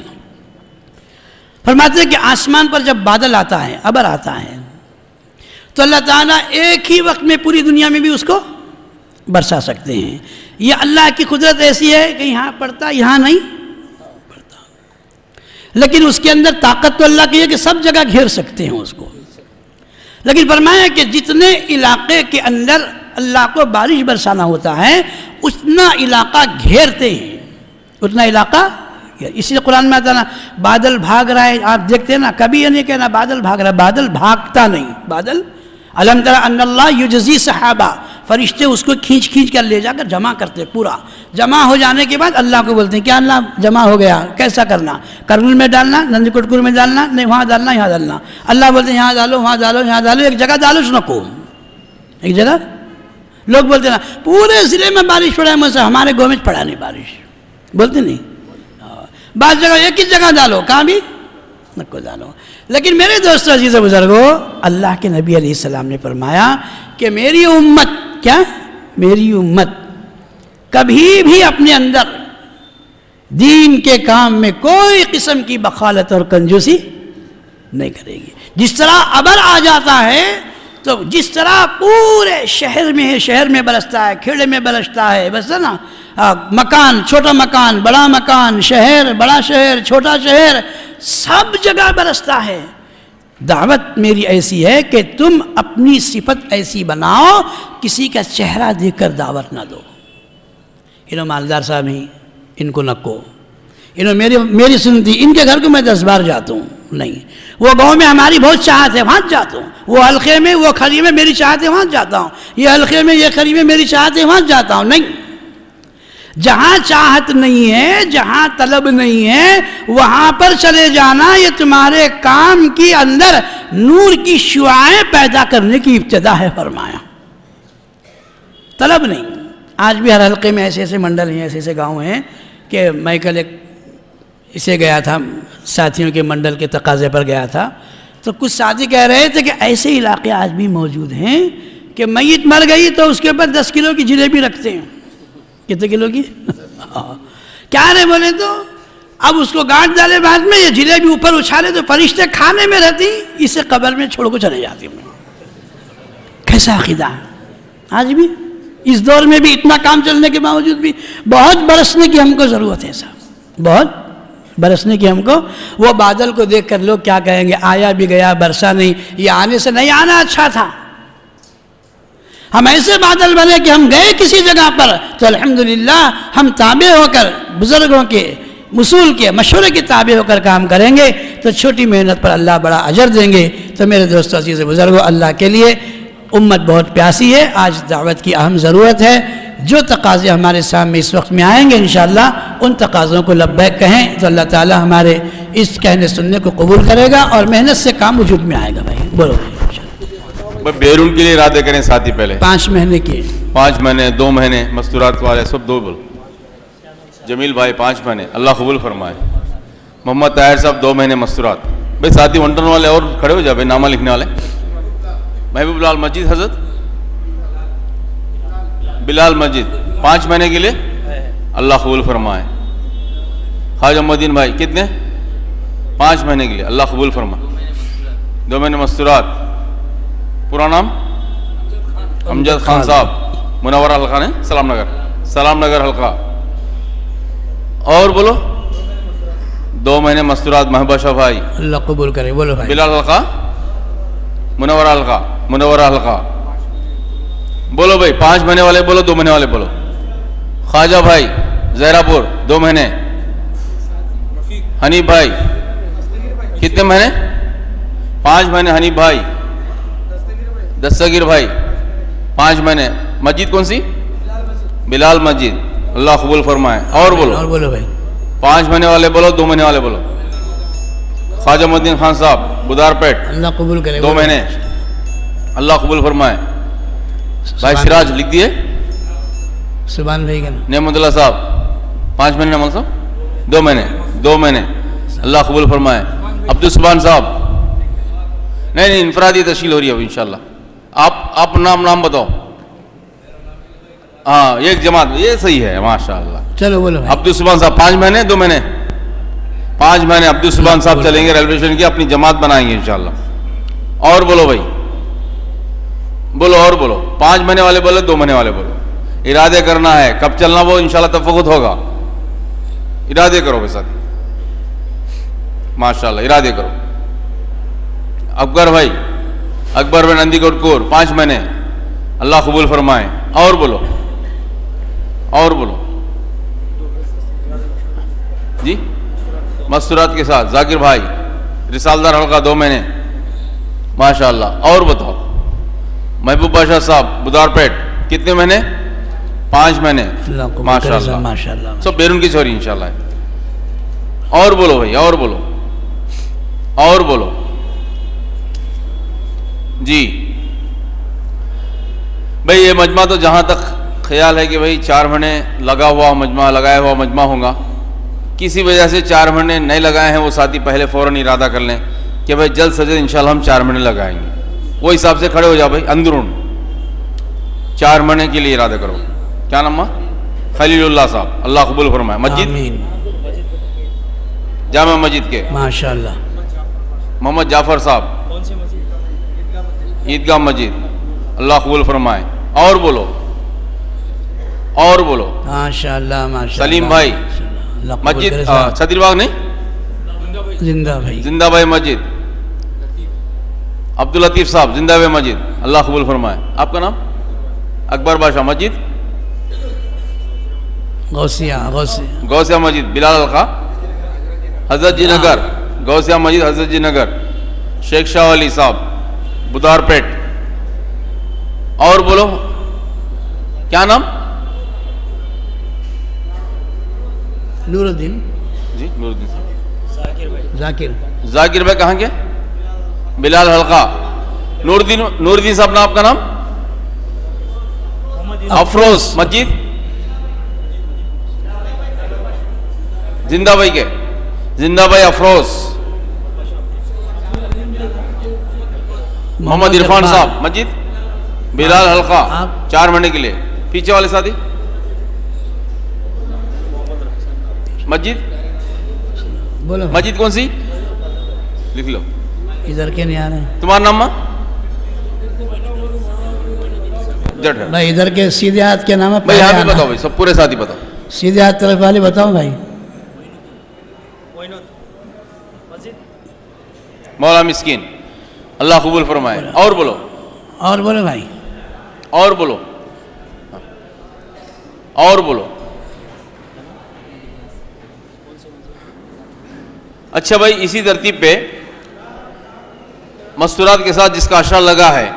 فرماتے ہیں کہ آسمان پر جب بادل آتا ہے، ابر آتا ہے، تو اللہ تعالیٰ ایک ہی وقت میں پوری دنیا میں بھی اس کو برسا سکتے ہیں۔ یہ اللہ کی قدرت ایسی ہے کہ یہاں پڑتا یہاں نہیں پڑتا، لیکن اس کے اندر طاقت تو اللہ کی ہے کہ سب جگہ گھیر سکتے ہیں اس کو۔ لیکن فرمایا کہ جتنے علاقے کے اندر اللہ کو بارش برسانا ہوتا ہے اتنا علاقہ گھیرتے ہیں، اتنا علاقہ، اسی لیے قرآن میں آتا ہے نا بادل بھاگ رہا ہے، آپ دیکھتے ہیں نا، کبھی یہ نہیں کہنا بادل بھاگ رہا ہے، بادل بھاگتا نہیں، بادل الم تر ان اللہ یجزی صحابہ، فرشتے اس کو کھینچ کر لے جا کر جمع کرتے، پورا جمع ہو جانے کے بعد اللہ کو بولتے ہیں کیا اللہ جمع ہو گیا، کیسا کرنا؟ کرنل میں ڈالنا، نندی کٹکور میں ڈالنا، نہیں وہاں ڈالنا یہاں ڈالنا، اللہ بولتے ہیں یہاں ڈالو وہاں ڈالو یہاں ڈالو، ایک جگہ ڈالو سنکو، ایک جگہ۔ لوگ بولتے ہیں نا پورے ضلع میں بارش پڑا ہے، مجھ سے ہمارے گاؤں میں پڑا نہیں بارش، بولتے نہیں۔ بعض جگہ ایک ہی جگہ ڈالو، کہاں بھی نکو ڈالو. لیکن میرے دوستو عزیز و بزرگو، اللہ کے نبی علیہ السلام نے فرمایا کہ میری امت، کیا میری امت کبھی بھی اپنے اندر دین کے کام میں کوئی قسم کی بخالت اور کنجوسی نہیں کرے گی. جس طرح ابر آ جاتا ہے تو جس طرح پورے شہر میں برستا ہے، کھیڑے میں برستا ہے، بس ہے نا، مکان، چھوٹا مکان، بڑا مکان، شہر، بڑا شہر، چھوٹا شہر، سب جگہ برستا ہے. دعوت میری ایسی ہے کہ تم اپنی صفت ایسی بناؤ، کسی کا چہرہ دیکھ کر دعوت نہ دو. انہوں مالدار صاحب ہیں، ان کو نکو، انہوں میری سنتی، ان کے گھر کو میں 10 بار جاتا ہوں، نہیں. وہ گاؤں میں ہماری بہت چاہت ہے، وہاں جاتا ہوں. وہ حلقے میں، وہ کھری میں میری چاہت ہے، وہاں جاتا ہوں. یہ حلقے میں، یہ کھری میں میری چاہت ہے، وہاں جاتا ہوں. نہیں، جہاں چاہت نہیں ہے، جہاں طلب نہیں ہے، وہاں پر چلے جانا یہ تمہارے کام کی اندر نور کی شعاعیں پیدا کرنے کی ابتدا ہے فرمایا. طلب نہیں. آج بھی ہر حلقے میں ایسے ایسے منڈل ہیں، ایسے ایسے گاؤں ہیں کہ میں کل ایک اسے گیا تھا، ساتھیوں کے منڈل کے تقاضے پر گیا تھا، تو کچھ ساتھی کہہ رہے تھے کہ ایسے علاقے آج بھی موجود ہیں کہ میت مر گئی تو اس کے اوپر 10 کلو کی جلیبی رکھتے ہیں. کتنے کلو کی؟ کیا رہے بولے تو اب اس کو گانٹ ڈالے بعد میں، یہ جلیبی اوپر اچھالے تو فرشتے کھانے میں رہتی، اسے قبر میں چھوڑ کو چلے جاتی ہوں. کیسا عقیدہ ہے آج بھی اس دور میں بھی، اتنا کام چلنے کے باوجود بھی. بہت برسنے کی ہم کو ضرورت ہے صاحب، بہت برسنے کی ہم کو. وہ بادل کو دیکھ کر لوگ کیا کہیں گے، آیا بھی گیا، برسا نہیں. یہ آنے سے نہیں آنا اچھا تھا. ہم ایسے بادل بنے کہ ہم گئے کسی جگہ پر تو الحمدللہ ہم تابع ہو کر بزرگوں کے اصول کے مشورے کے تابع ہو کر کام کریں گے تو چھوٹی محنت پر اللہ بڑا اجر دیں گے. تو میرے دوستو عزیز بزرگوں، اللہ کے لیے امت بہت پیاسی ہے. آج دعوت کی اہم ضرورت ہے. جو تقاضے ہمارے سامنے اس وقت میں آئیں گے انشاءاللہ ان تقاضوں کو لبیک کہیں تو اللہ تعالی ہمارے اس کہنے سننے کو قبول کرے گا اور محنت سے کام وجود میں آئے گا. بھائی بولو بیرون کے لیے ارادے کریں ساتھی پہلے 5 مہینے کی، 5 مہینے 2 مہینے مستورات والے سب 2 بول. جمیل بھائی 5 مہینے، اللہ قبول فرمائے. محمد طاہر صاحب 2 مہینے مستورات. بھائی ساتھی ونٹن والے اور کھڑے ہو جائے بھائی، نامہ لکھنے والے. محبوب لال مسجد، حضرت بلال مسجد 5 مہینے کے لیے اللہ قبول فرمائے. خواجہ محمدین بھائی کتنے؟ 5 مہینے کے لیے اللہ قبول فرمائے. 2 مہینے مستورات. پورا نام امجد خان صاحب، منورہ حلقہ نے سلام نگر حلقہ. اور بولو 2 مہینے مستورات. محبوبہ شاہ بھائی اللہ قبول کرے. بولو بھائی. بلال حلقہ، منورہ حلقہ. بولو بھائی 5 مہینے والے بولو، 2 مہینے والے بولو. خواجہ بھائی زہرا پور 2 مہینے. حنیف بھائی کتنے مہینے؟ 5 مہینے. حنیف بھائی. دستگیر بھائی 5 مہینے. مسجد کون سی؟ بلال مسجد. اللہ قبول فرمائے. اور بولو بھائی 5 مہینے والے بولو، 2 مہینے والے بولو. خواجہ محدین خان صاحب بدار پیٹ اللہ قبول کرے. 2 مہینے. اللہ قبول فرمائے. بھائی سراج لکھ دیے. سبحان بھائی کا نام نعمت اللہ صاحب 5 مہینے. نعمت صاحب 2 مہینے. اللہ قبول فرمائے. عبدالسبحان صاحب نہیں انفرادی تشکیل ہو رہی ہے اب انشاءاللہ. آپ نام بتاؤ. ہاں ایک جماعت، یہ صحیح ہے ماشاءاللہ. چلو بولو بھائی. عبدالسبحان صاحب 5 مہینے 2 مہینے. 5 مہینے عبدالسبحان صاحب چلیں گے ریلوے اسٹیشن کی، اپنی جماعت بنائیں گے انشاءاللہ. اور بولو بھائی بولو. اور بولو 5 مہینے والے بولو، 2 مہینے والے بولو. ارادے کرنا ہے کب چلنا وہ انشاءاللہ تفقد ہوگا. ارادے کرو بھائی ساتھ ماشاءاللہ ارادے کرو. اکبر بھائی نندی کوٹ کور 5 مہینے. اللہ قبول فرمائے. اور بولو جی مستورات کے ساتھ. ذاکر بھائی رسالدار حلقہ 2 مہینے ماشاءاللہ. اور بتاؤ. محبوب بادشاہ صاحب بدار پیٹ کتنے مہینے؟ 5 مہینے ماشاءاللہ. سب بیرون کی چھوڑی انشاءاللہ. اور بولو بھائی. اور بولو جی. بھائی یہ مجمع تو جہاں تک خیال ہے کہ بھائی 4 مہینے لگایا ہوا مجمع ہوگا. کسی وجہ سے 4 مہینے نہیں لگائے ہیں وہ ساتھی پہلے فوراً ارادہ کر لیں کہ بھائی جلد سے جلد انشاءاللہ ہم 4 مہینے لگائیں گے. وہ حساب سے کھڑے ہو جاؤ بھائی اندرون 4 مہینے کے لیے ارادہ کرو. کیا نام ہے؟ خلیل اللہ صاحب, اللہ قبول فرمائے. مسجد آمین. جامع مسجد کے ماشاءاللہ. محمد جعفر صاحب, عیدگاہ مسجد, اللہ قبول فرمائے. اور بولو, اور بولو. ماشاءاللہ ماشاءاللہ. سلیم بھائی اللہ قبول مسجد کرے صاحب. صدر باغ نہیں, زندہ بھائی. زندہ بھائی مسجد. عبداللطیف صاحب زندہ بھائی مسجد, اللہ قبول فرمائے. آپ کا نام؟ اکبر بادشاہ مسجد غوثیہ غوثیہ مسجد, بلال القا حضرت جی نگر, غوثیہ مسجد حضرت جی نگر. شیخ شاہ علی صاحب بدار پیٹ. اور بولو کیا نام؟ نور الدین جی نور الدین صاحب. ذاکر. ذاکر بھائی کہاں کے؟ بلال حلقہ. نور الدین صاحب نا آپ کا نام؟ افروز مسجد زندہ بھائی کے, زندہ بھائی افروز. محمد عرفان صاحب مسجد بلال حلقہ 4 مہینے کے لیے. پیچھے والے ساتھی مسجد, بولو. مسجد کون سی لکھ لو. ادھر کے نہیں آ رہے تمہارا نام ماں جٹ ہے بھائی. ادھر کے سیدھے ہاتھ کے نام ہے بھائی. یہاں بھی بتاؤ بھائی, سب پورے ساتھی بتاؤ. سیدھے ہاتھ طرف والے بتاؤ بھائی. مولا مسکین, اللہ قبول فرمائے. اور بولو, اور بولو بھائی. اور بولو, اور بولو. اچھا بھائی, اسی ترتیب پہ مستورات کے ساتھ جس کا اشرا لگا ہے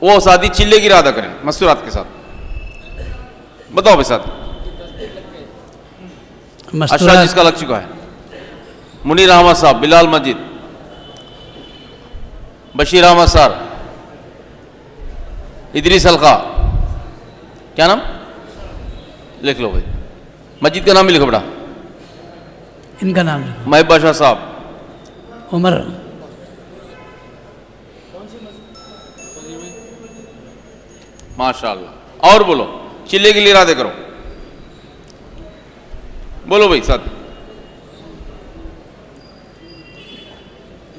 وہ ساتھی چلے کی ارادہ کریں مستورات کے ساتھ. بتاؤ بھائی ساتھی اشرا جس کا لگ چکا ہے. منیر احمد صاحب بلال مسجد, بشیر احمد سر, ادریس حلقہ. کیا نام لکھ لو بھائی, مسجد کا نام بھی لکھو بیٹا. ان کا نام محب بادشاہ صاحب, عمر. ماشاء اللہ. اور بولو, چلے کے لیے ارادے کرو. بولو بھائی ساتھ.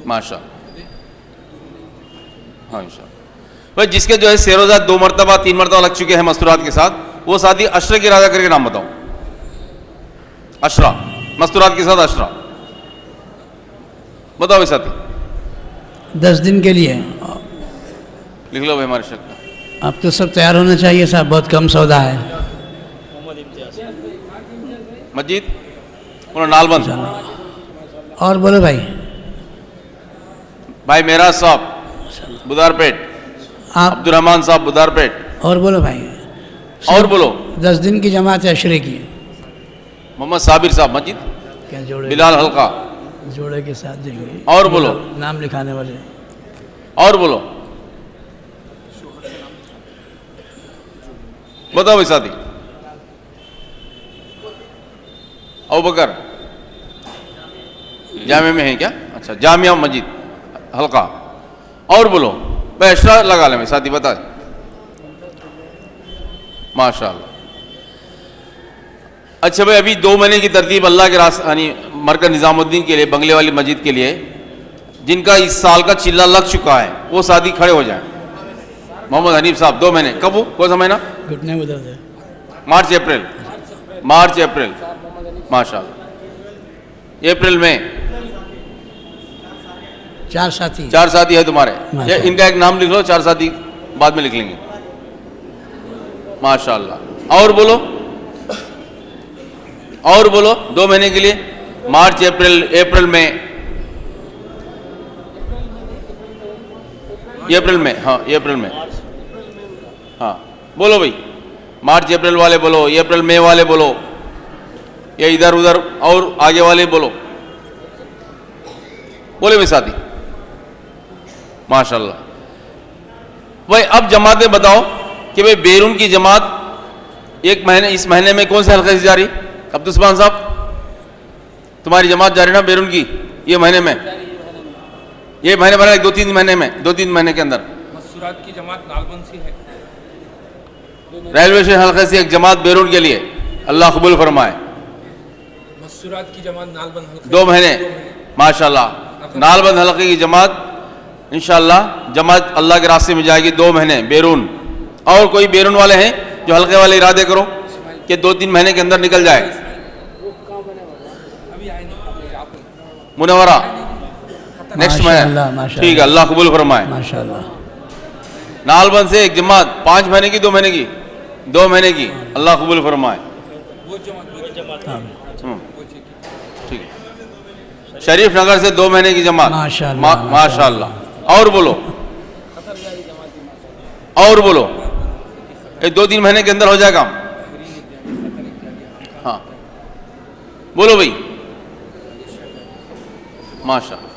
ماشاء اللہ. ہاں انشاءاللہ. بھائی جس کے جو ہے سیروزات 2 مرتبہ 3 مرتبہ لگ چکے ہیں مستورات کے ساتھ, وہ ساتھی اشرے کی ارادہ کر کے نام بتاؤ. اشرا مستورات کے ساتھ اشرا بتاؤ بھائی ساتھی. 10 دن کے لیے لکھ لو بھائی ہمارے شک کا. اب تو سب تیار ہونا چاہیے صاحب, بہت کم سودا ہے. مسجد انہوں نال بند. اور بولو بھائی. بھائی میراج صاحب بدار پیٹ, آپ عبد الرحمان صاحب بدار پیٹ. اور بولو بھائی. اور بولو 10 دن کی جماعت ہے اشرے کی. محمد صابر صاحب مسجد کیا جوڑے بلال حلقہ. جوڑے کے ساتھ جائیں گے. اور بولو, نام لکھانے والے. اور بولو. بتاؤ بھائی ساتھی. ابوبکر جامعہ میں ہیں کیا؟ اچھا جامعہ مسجد حلقہ. اور بولو بھائی اشرا لگا لیں ساتھی بتا. ماشاء اللہ. اچھا بھائی ابھی 2 مہینے کی ترتیب اللہ کے راستے یعنی مرکز نظام الدین کے لیے, بنگلے والی مسجد کے لیے, جن کا اس سال کا چلہ لگ چکا ہے وہ ساتھی کھڑے ہو جائیں. محمد حنیف صاحب 2 مہینے. کب وہ کون سا مہینہ؟ گھٹنے ادھر سے. March April. مارچ اپریل ماشاء اللہ. اپریل میں 4 ساتھی. 4 ساتھی ہے تمہارے. ان کا ایک نام لکھ لو, 4 ساتھی بعد میں لکھ لیں گے. ماشاء اللہ. اور بولو, اور بولو 2 مہینے کے لیے. مارچ اپریل میں. اپریل میں, ہاں اپریل میں. ہاں بولو بھائی. مارچ اپریل والے بولو, اپریل مئی والے بولو, یا ادھر ادھر اور آگے والے بولو. بولے بھائی ساتھی. ماشاء اللہ. بھائی اب جماعتیں بتاؤ کہ بھائی بیرون کی جماعت ایک مہینے اس مہینے میں کون سے حلقے سے جاری؟ عبدالسبحان صاحب تمہاری جماعت جاری نا بیرون کی یہ مہینے میں، یہ مہینے بھر 2-3 مہینے میں، 2-3 مہینے کے اندر مسورات کی جماعت نالبند سے ہے، ریلوے اسٹیشن حلقے سے ایک جماعت بیرون کے لیے، اللہ قبول فرمائے. مسورات کی جماعت نالبند حلقے 2 مہینے ماشاءاللہ، نالبند حلقے کی جماعت انشاءاللہ جماعت اللہ کے راستے میں جائے گی 2 مہینے بیرون. اور کوئی بیرون والے ہیں جو حلقے والے ارادے کرو کہ 2-3 مہینے کے اندر نکل جائے. منورہ نیکسٹ مہینے، ٹھیک ہے اللہ قبول فرمائے. ماشاءاللہ. نالبند سے ایک جماعت 5 مہینے کی 2 مہینے کی 2 مہینے کی، اللہ قبول فرمائے. ٹھیک ہے. شریف نگر سے 2 مہینے کی جماعت ماشاءاللہ. اور بولو اور بولو، 2-3 مہینے کے اندر ہو جائے گا. ہاں بولو بھائی ماشاءاللہ.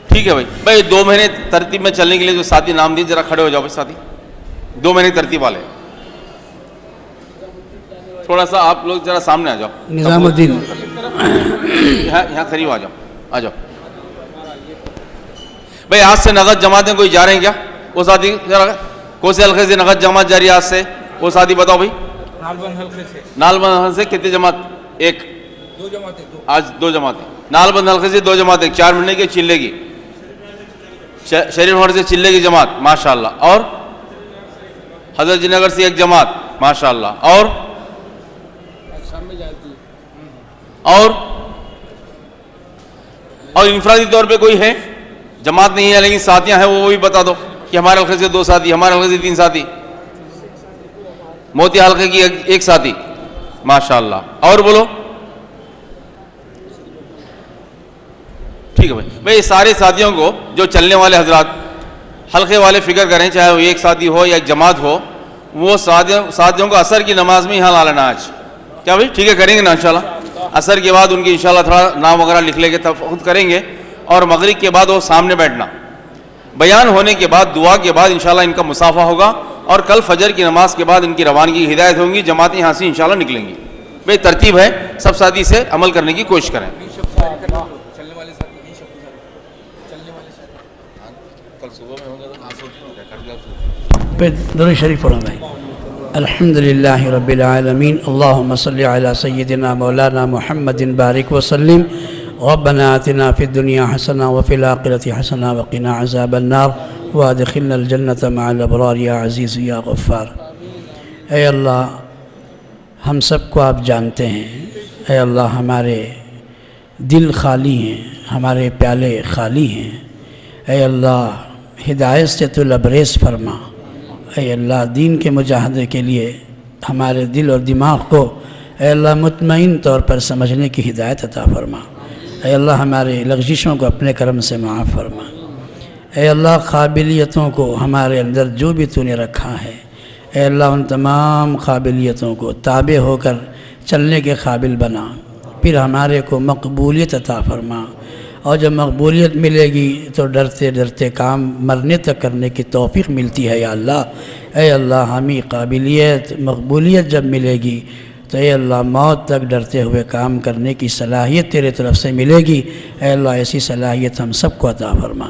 ٹھیک ہے بھائی 2 مہینے ترتیب میں چلنے کے لیے جو ساتھی نام دیے ذرا کھڑے ہو جاؤ بھائی ساتھی. 2 مہینے ترتیب والے تھوڑا سا آپ لوگ ذرا سامنے آ جاؤ. نظام الدین یہاں قریب آ جاؤ، آ جاؤ بھائی. آج سے نقد جماعتیں کوئی جا رہے ہیں کیا؟ وہ ساتھی ذرا کون سے حلقے سے نقد جماعت جاری ہے آج سے؟ وہ ساتھی بتاؤ بھائی. نالبند حلقے سے. نالبند حلقے سے کتنی جماعت؟ 1. 2 جماعتیں. آج 2 جماعتیں. نالبند حلقے سے 2 جماعتیں، 4 مہینے کی چلے کی. شریف نگر سے چلے کی جماعت ماشاءاللہ. اور حضرت جی نگر سے 1 جماعت ماشاءاللہ. اور اور انفرادی طور پہ کوئی ہے؟ جماعت نہیں ہے لیکن ساتھیاں ہیں، وہ بھی بتا دو کہ ہمارے حلقے سے 2 ساتھی، ہمارے حلقے سے 3 ساتھی، موتی حلقے کی 1 ساتھی ماشاءاللہ. اور بولو. ٹھیک ہے بھائی سارے ساتھیوں کو جو چلنے والے حضرات حلقے والے فکر کریں، چاہے وہ 1 ساتھی ہو یا 1 جماعت ہو، وہ ساتھیوں کو عصر کی نماز میں یہاں لا لینا آج. کیا بھائی ٹھیک ہے کریں گے نا انشاءاللہ. عصر کے بعد ان کی انشاءاللہ تھوڑا نام وغیرہ لکھ لے کے تب خود کریں گے. اور مغرب کے بعد وہ سامنے بیٹھنا، بیان ہونے کے بعد دعا کے بعد انشاءاللہ ان کا مسافہ ہوگا. اور کل فجر کی نماز کے بعد ان کی روانگی کی ہدایت ہوں گی، جماعتیں یہاں سے انشاءاللہ نکلیں گی. بھائی ترتیب ہے، سب ساتھی سے عمل کرنے کی کوشش کریں. چلنے والے ساتھی نہیں، چلنے والے ساتھی کل صبح میں ہوگا درود شریف پڑھو بھائی. الحمدللہ رب العالمین. اللہم صلی علی سیدنا مولانا محمد بارک وسلم. ربنا آتنا فی الدنیا حسنہ وفی الآخرۃ حسنہ وقنا عذاب النار وادخلنا الجنۃ مع الابرار یا عزیز یا غفار. اے اللہ ہم سب کو آپ جانتے ہیں. اے اللہ ہمارے دل خالی ہیں، ہمارے پیالے خالی ہیں. اے اللہ ہدایت سے تو لبریز فرما. اے اللہ دین کے مجاہدے کے لیے ہمارے دل اور دماغ کو اے اللہ مطمئن طور پر سمجھنے کی ہدایت عطا فرما. اے اللہ ہمارے لغزشوں کو اپنے کرم سے معاف فرما. اے اللہ قابلیتوں کو ہمارے اندر جو بھی تو نے رکھا ہے، اے اللہ ان تمام قابلیتوں کو تابع ہو کر چلنے کے قابل بنا. پھر ہمارے کو مقبولیت عطا فرما. اور جب مقبولیت ملے گی تو ڈرتے ڈرتے کام مرنے تک کرنے کی توفیق ملتی ہے یا اللہ. اے اللہ ہمیں قابلیت مقبولیت جب ملے گی تو اے اللہ موت تک ڈرتے ہوئے کام کرنے کی صلاحیت تیرے طرف سے ملے گی. اے اللہ ایسی صلاحیت ہم سب کو عطا فرما.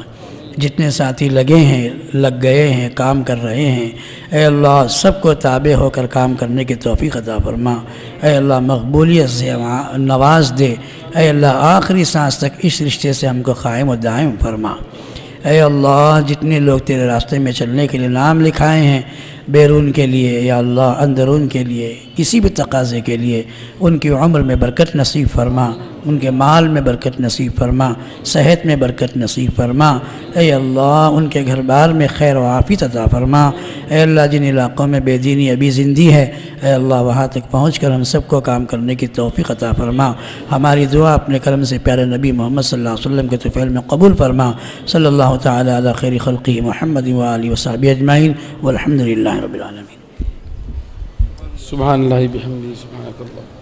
جتنے ساتھی لگے ہیں، لگ گئے ہیں، کام کر رہے ہیں، اے اللہ سب کو تابع ہو کر کام کرنے کی توفیق عطا فرما. اے اللہ مقبولیت سے نواز دے. اے اللہ آخری سانس تک اس رشتے سے ہم کو قائم و دائم فرما. اے اللہ جتنے لوگ تیرے راستے میں چلنے کے لیے نام لکھائے ہیں، بیرون کے لیے یا اللہ اندرون کے لیے، کسی بھی تقاضے کے لیے، ان کی عمر میں برکت نصیب فرما، ان کے مال میں برکت نصیب فرما، صحت میں برکت نصیب فرما. اے اللہ ان کے گھر بار میں خیر و عافیت عطا فرما. اے اللہ جن علاقوں میں بے دینی ابھی زندگی ہے، اے اللہ وہاں تک پہنچ کر ہم سب کو کام کرنے کی توفیق عطا فرما. ہماری دعا اپنے کرم سے پیارے نبی محمد صلی اللہ علیہ وسلم کے طفیل میں قبول فرما. صلی اللہ تعالی علی خیر خلقہ محمد و آلہ وصحبہ اجمعین والحمد للہ رب العالمین. سبحان اللہ بحمدہ سبحانک اللہ.